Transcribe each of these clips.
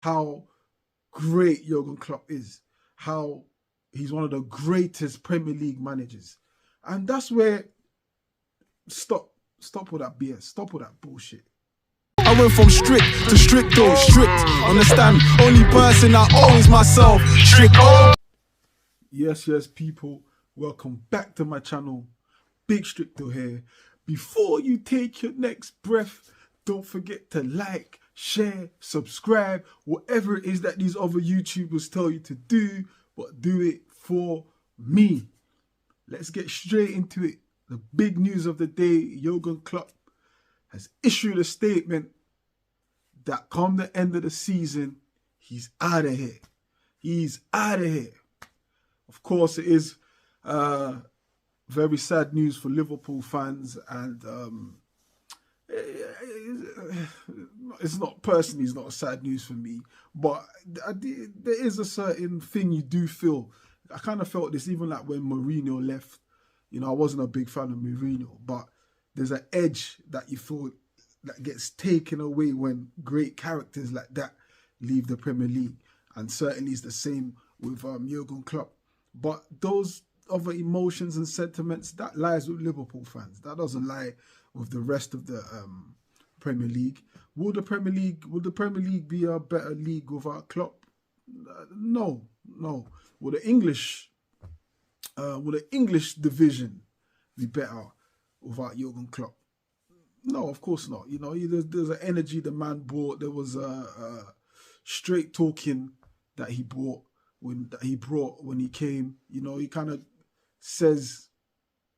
how great Jurgen Klopp is, how he's one of the greatest Premier League managers. And that's where stop with that BS, stop with that bullshit. I went from strict to stricto, strict. Understand? Only person I owe is myself. Stricto. Yes, people, welcome back to my channel. Big Stricto here. Before you take your next breath, don't forget to like, share, subscribe, whatever it is that these other YouTubers tell you to do, but do it for me. Let's get straight into it. The big news of the day, Jurgen Klopp has issued a statement that come the end of the season, he's out of here. He's out of here. Of course, it is very sad news for Liverpool fans, and it's not personally, it's not sad news for me, but there is a certain thing you do feel. I kind of felt this even like when Mourinho left. You know, I wasn't a big fan of Mourinho, but there's an edge that you feel that gets taken away when great characters like that leave the Premier League. And certainly it's the same with Jurgen Klopp. But those other emotions and sentiments, that lies with Liverpool fans. That doesn't lie with the rest of the Premier League. Will the Premier League be a better league without Klopp? No. Will the English division be better without Jurgen Klopp? No, of course not. You know, there's an energy the man brought. There was a straight talking that he brought when he came. You know, he kind of says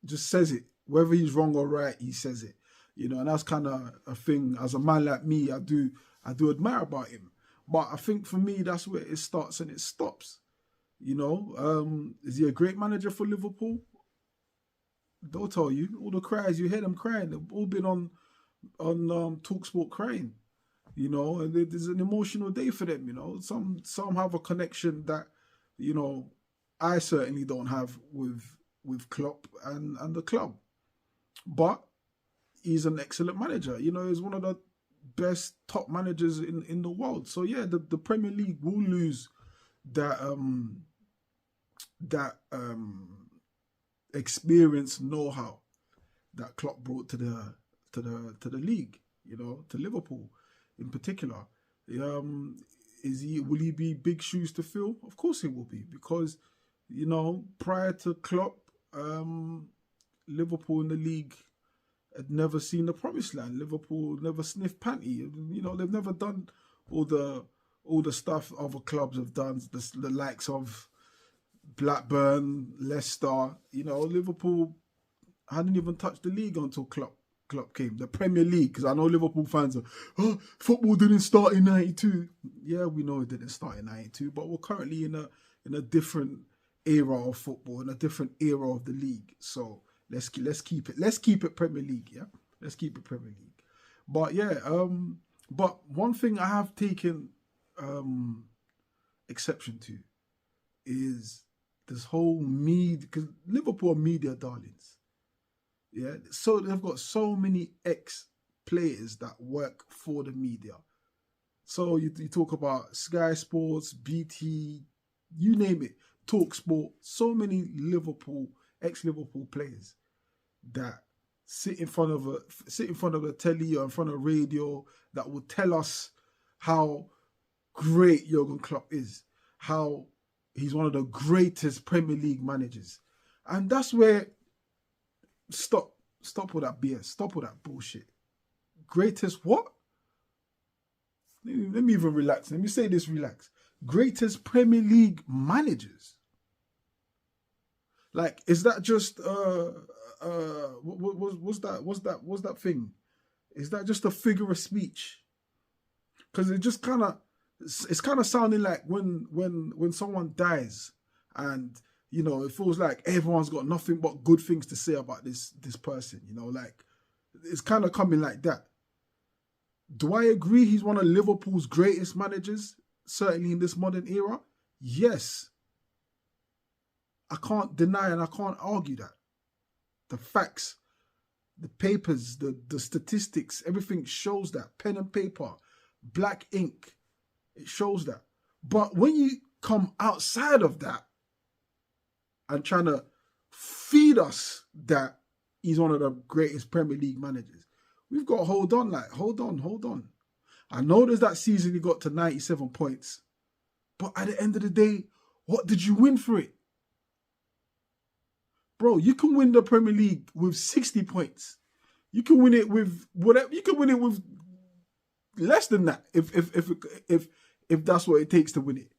it. Whether he's wrong or right, he says it. You know, and that's kind of a thing. As a man like me, I do admire about him. But I think for me, that's where it starts and it stops. You know, is he a great manager for Liverpool? They'll tell you. All the cries, you hear them crying. They've all been on TalkSport crying. You know, and there's an emotional day for them. You know, some have a connection that, you know, I certainly don't have with Klopp and the club. But he's an excellent manager. You know, he's one of the best top managers in the world. So yeah, the Premier League will lose that experience, know-how that Klopp brought to the league, you know, to Liverpool in particular. Will he be big shoes to fill? Of course he will be, because, you know, prior to Klopp, Liverpool in the league had never seen the promised land. Liverpool never sniffed panty. You know, they've never done all the stuff other clubs have done, the likes of Blackburn, Leicester. You know, Liverpool hadn't even touched the league until Klopp came. The Premier League, because I know Liverpool fans are, oh, football didn't start in '92. Yeah, we know it didn't start in '92, but we're currently in a different era of football, in a different era of the league. So let's keep it Premier League, yeah. Let's keep it Premier League. But yeah, but one thing I have taken exception to is this whole media, because Liverpool are media darlings. Yeah, so they've got so many ex-players that work for the media. So you talk about Sky Sports, BT, you name it, TalkSport. So many ex-Liverpool players that sit in front of the telly or in front of radio that will tell us how great Jurgen Klopp is, how he's one of the greatest Premier League managers. And that's where stop with that BS, stop with that bullshit. Greatest what? Let me even relax. Let me say this, relax. Greatest Premier League managers. Like, is that just what's that thing? Is that just a figure of speech? Because it's kind of sounding like when someone dies, and you know, it feels like everyone's got nothing but good things to say about this person. You know, like, it's kind of coming like that. Do I agree he's one of Liverpool's greatest managers, certainly in this modern era? Yes. I can't deny and I can't argue that. The facts, the papers, the statistics, everything shows that. Pen and paper, black ink. It shows that. But when you come outside of that and trying to feed us that he's one of the greatest Premier League managers, we've got to hold on. Hold on. I know there's that season he got to 97 points. But at the end of the day, what did you win for it? Bro, you can win the Premier League with 60 points. You can win it with whatever. You can win it with less than that if that's what it takes to win it.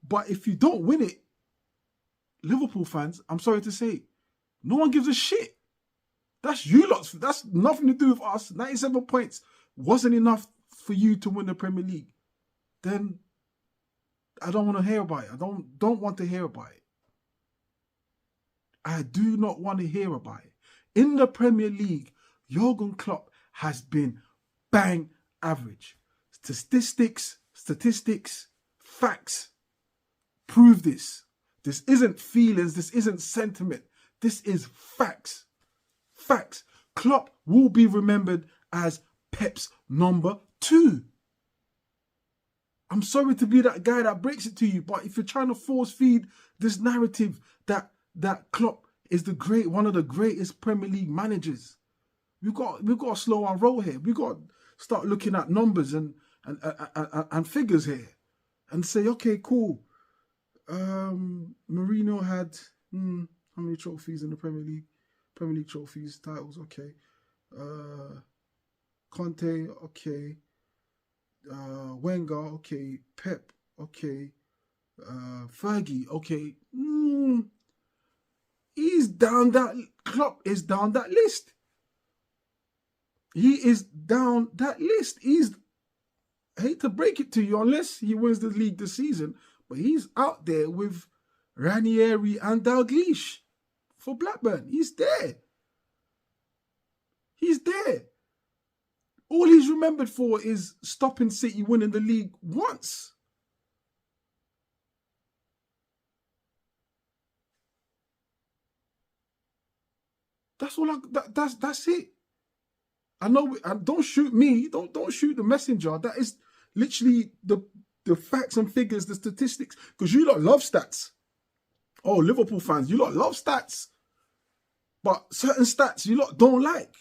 But if you don't win it, Liverpool fans, I'm sorry to say, no one gives a shit. That's you lot. That's nothing to do with us. 97 points wasn't enough for you to win the Premier League. Then I don't want to hear about it. I don't want to hear about it. I do not want to hear about it. In the Premier League, Jurgen Klopp has been bang average. Statistics, facts prove this. This isn't feelings. This isn't sentiment. This is facts. Facts. Klopp will be remembered as Pep's number 2. I'm sorry to be that guy that breaks it to you, but if you're trying to force feed this narrative that Klopp is one of the greatest Premier League managers, we've got to slow our roll here. We've got to start looking at numbers and figures here, and say, okay, cool. Mourinho had how many trophies in the Premier League? Premier League trophies, titles, okay. Conte, okay. Wenger, okay. Pep, okay. Fergie, okay. Klopp is down that list. He is down that list. I hate to break it to you, unless he wins the league this season, but he's out there with Ranieri and Dalglish for Blackburn. He's there. All he's remembered for is stopping City winning the league once. That's all. That's it. I know. And don't shoot me. Don't shoot the messenger. That is literally the facts and figures, the statistics. Because you lot love stats. Oh, Liverpool fans, you lot love stats. But certain stats you lot don't like.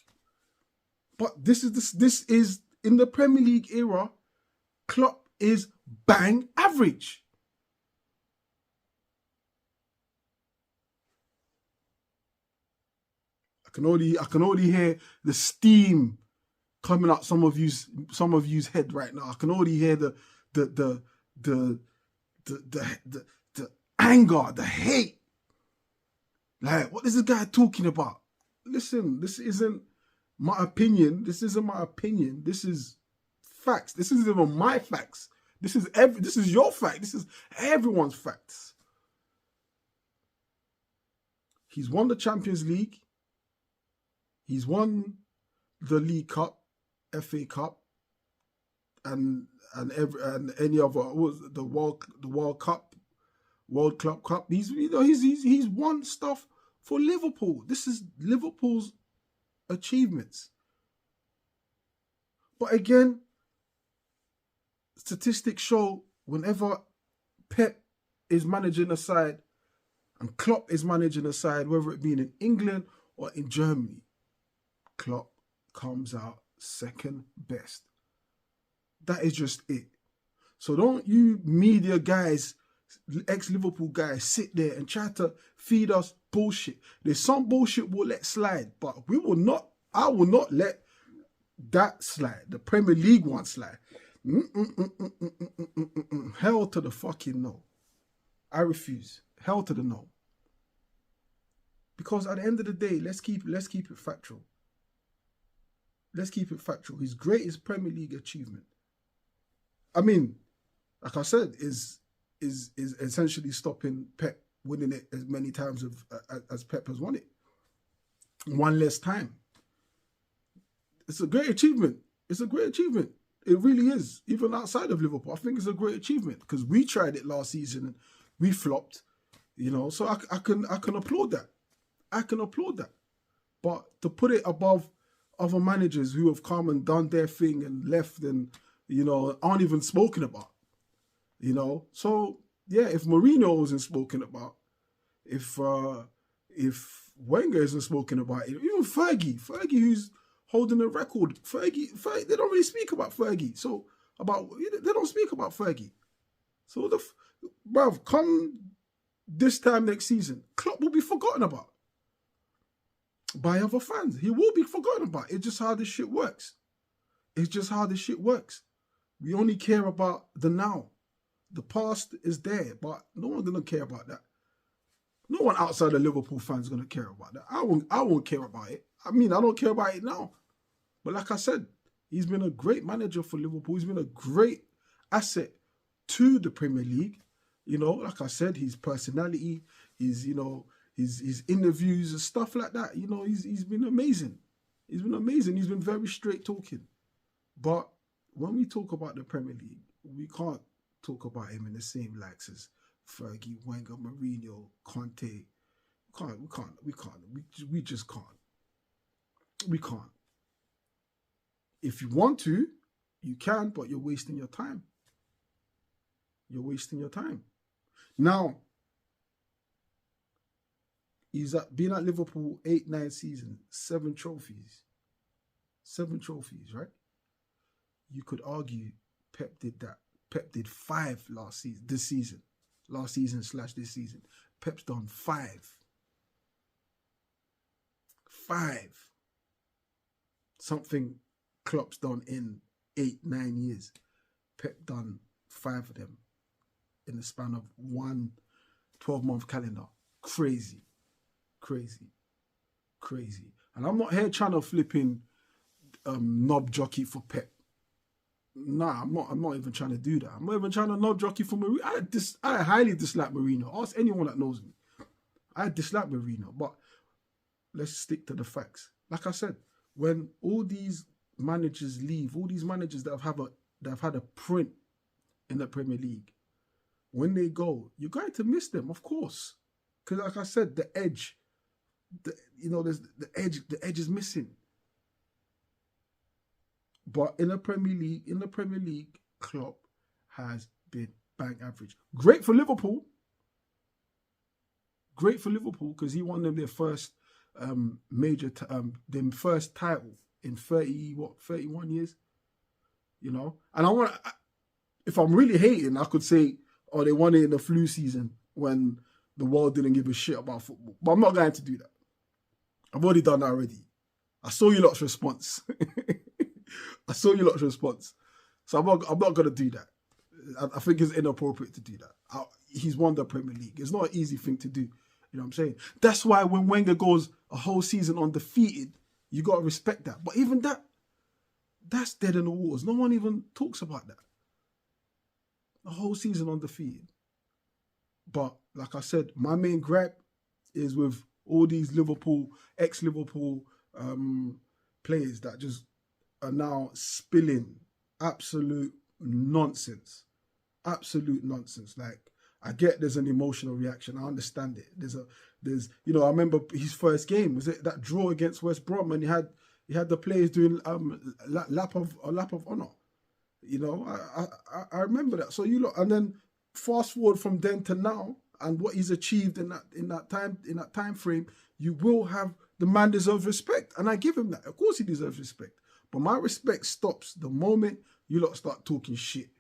But this is in the Premier League era, Klopp is bang average. I can already hear the steam coming out some of you's head right now. I can already hear the anger, the hate. Like, what is this guy talking about? Listen, this isn't my opinion. This isn't my opinion. This is facts. This isn't even my facts. This is your fact. This is everyone's facts. He's won the Champions League. He's won the League Cup, FA Cup, and any other the World Cup, World Club Cup. He's won stuff for Liverpool. This is Liverpool's achievements. But again, statistics show whenever Pep is managing a side and Klopp is managing a side, whether it be in England or in Germany, Klopp comes out second best. That is just it. So don't you media guys, ex-Liverpool guys, sit there and try to feed us bullshit. There's some bullshit we'll let slide, but I will not let that slide. The Premier League one slide. Hell to the fucking no. I refuse. Hell to the no. Because at the end of the day, let's keep it factual. Let's keep it factual. His greatest Premier League achievement, I mean, like I said, is essentially stopping Pep winning it as many times as Pep has won it. One less time. It's a great achievement. It's a great achievement. It really is. Even outside of Liverpool, I think it's a great achievement because we tried it last season and we flopped. So I can applaud that. I can applaud that. But to put it above other managers who have come and done their thing and left and, aren't even spoken about. You know, so yeah, if Mourinho wasn't spoken about, if Wenger isn't spoken about, even Fergie who's holding a record, Fergie, they don't really speak about Fergie. So they don't speak about Fergie. So bruv, come this time next season, Klopp will be forgotten about by other fans. He will be forgotten about. It's just how this shit works. It's just how this shit works. We only care about the now. The past is there, but no one's gonna care about that. No one outside of Liverpool fans is gonna care about that. I won't care about it. I mean, I don't care about it now. But like I said, he's been a great manager for Liverpool. He's been a great asset to the Premier League. You know, like I said, his personality, his interviews and stuff like that. You know, he's been amazing. He's been amazing. He's been very straight talking. But when we talk about the Premier League, we can't talk about him in the same likes as Fergie, Wenger, Mourinho, Conte. We just can't. We can't. If you want to, you can, but you're wasting your time. You're wasting your time. Now, he's been at Liverpool 8-9 seasons, 7 trophies. 7 trophies, right? You could argue Pep did that. Pep did 5 this season. Last season / this season. Pep's done 5. 5. Something Klopp's done in 8-9 years. Pep done 5 of them in the span of one 12-month calendar. Crazy. And I'm not here trying to flipping knob jockey for Pep. Nah, I'm not even trying to do that. I'm not even trying to knob jockey for Mourinho. I highly dislike Mourinho. Ask anyone that knows me. I dislike Mourinho, but let's stick to the facts. Like I said, when all these managers leave, all these managers that have had a print in the Premier League, when they go, you're going to miss them, of course. Because like I said, the edge, there's the edge is missing. But in the Premier League, Klopp has been bang average. Great for Liverpool because he won them their first their first title in 31 years. You know, and if I'm really hating, I could say, oh, they won it in the flu season when the world didn't give a shit about football. But I'm not going to do that. I've already done that already. I saw you lot's response. So I'm not going to do that. I think it's inappropriate to do that. He's won the Premier League. It's not an easy thing to do. You know what I'm saying? That's why when Wenger goes a whole season undefeated, you got to respect that. But even that's dead in the waters. No one even talks about that. A whole season undefeated. But like I said, my main gripe is with all these ex-Liverpool players that just are now spilling absolute nonsense. Like, I get there's an emotional reaction. I understand it. I remember his first game, was it that draw against West Brom, and he had the players doing lap of honor. You know, I remember that. So and then fast forward from then to now, and what he's achieved in that time frame, you will have the man deserves respect, and I give him that. Of course, he deserves respect, but my respect stops the moment you lot start talking shit